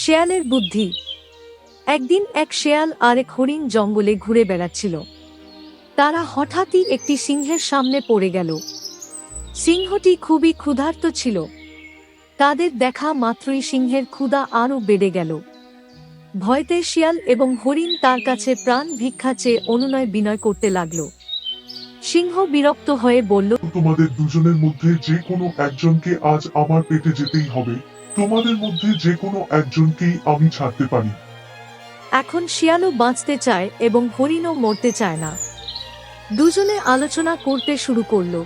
শেয়ালের বুদ্ধি। একদিন এক শেয়াল আর এক হরিণ জঙ্গলে ঘুরে বেড়াচ্ছিল। তারা হঠাৎই একটি সিংহের সামনে পড়ে গেল। সিংহটি খুবই ক্ষুধার্ত ছিল। তাদের দেখা মাত্রই সিংহের ক্ষুধা আরও বেড়ে গেল। ভয়তে শিয়াল এবং হরিণ তার কাছে প্রাণ ভিক্ষা চেয়ে অনুনয় বিনয় করতে লাগল। সিংহ বিরক্ত হয়ে বলল, তোমাদের দুজনের মধ্যে যে কোনো একজনকে আজ আমার পেটে যেতেই হবে। তোমাদের মধ্যে যে কোনো একজনকেই আমি ছাড়তে পারি। এখন শিয়ালও বাঁচতে চায় এবং হরিণও মরতে চায় না। দুজনে আলোচনা করতে শুরু করল।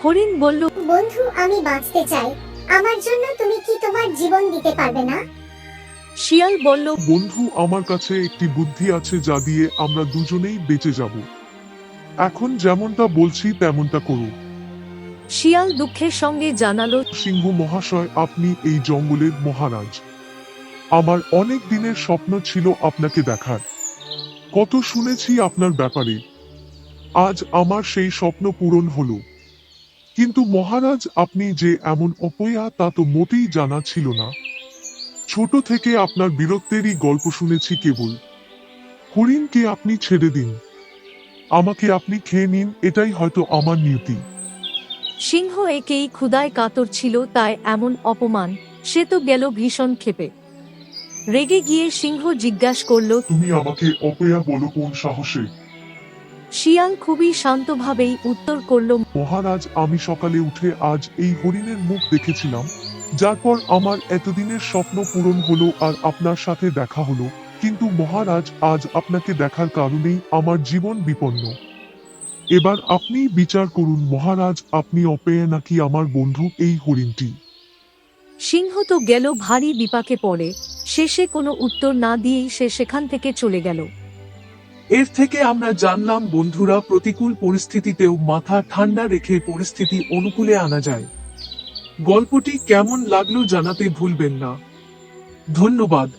হরিণ বলল, বন্ধু, আমি বাঁচতে চাই। আমার জন্য তুমি কি তোমার জীবন দিতে পারবে না? শিয়াল বলল, বন্ধু, আমার কাছে একটি বুদ্ধি আছে যা দিয়ে আমরা দুজনেই বেঁচে যাব। এখন যেমনটা বলছি তেমনটা করো। শিয়াল দুঃখের সঙ্গে জানালো, সিংহ মহাশয়, আপনি এই জঙ্গলের মহারাজ। আমার অনেক দিনের স্বপ্ন ছিল আপনাকে দেখার। কত শুনেছি আপনার ব্যাপারে। আজ আমার সেই স্বপ্ন পূরণ হলো। কিন্তু মহারাজ, আপনি যে এমন অপয়া তা তো মোটেই জানা ছিল না। ছোট থেকে আপনার বীরত্বেরই গল্প শুনেছি কেবল। হরিণকে আপনি ছেড়ে দিন, আমাকে আপনি খেয়ে নিন, এটাই হয়তো আমার নিয়তি। সিংহ একেই ক্ষুধায় কাতর ছিল, তাই এমন অপমান। সে তো গেল ভীষণ ক্ষেপে। রেগে গিয়ে সিংহ জিজ্ঞাসা করল, তুমি আমাকে অপয়া বলো কোন সাহসে? শিয়াল খুবই শান্তভাবেই উত্তর করল, মহারাজ, আমি সকালে উঠে আজ এই হরিণের মুখ দেখেছিলাম, যার পর আমার এতদিনের স্বপ্ন পূরণ হলো আর আপনার সাথে দেখা হলো। কিন্তু মহারাজ, আজ আপনাকে দেখার কারণেই আমার জীবন বিপন্ন। এবার আপনি বিচার করুন মহারাজ, আপনি অপেয়ে নাকি আমার বন্ধু এই হরিণটি? সিংহ তো গেল ভারী বিপাকে পড়ে। শেষে কোনো উত্তর না দিয়েই সে সেখান থেকে চলে গেল। এর থেকে আমরা জানলাম বন্ধুরা, প্রতিকূল পরিস্থিতিতেও মাথা ঠান্ডা রেখে পরিস্থিতি অনুকূলে আনা যায়। গল্পটি কেমন লাগলো জানাতে ভুলবেন না। ধন্যবাদ।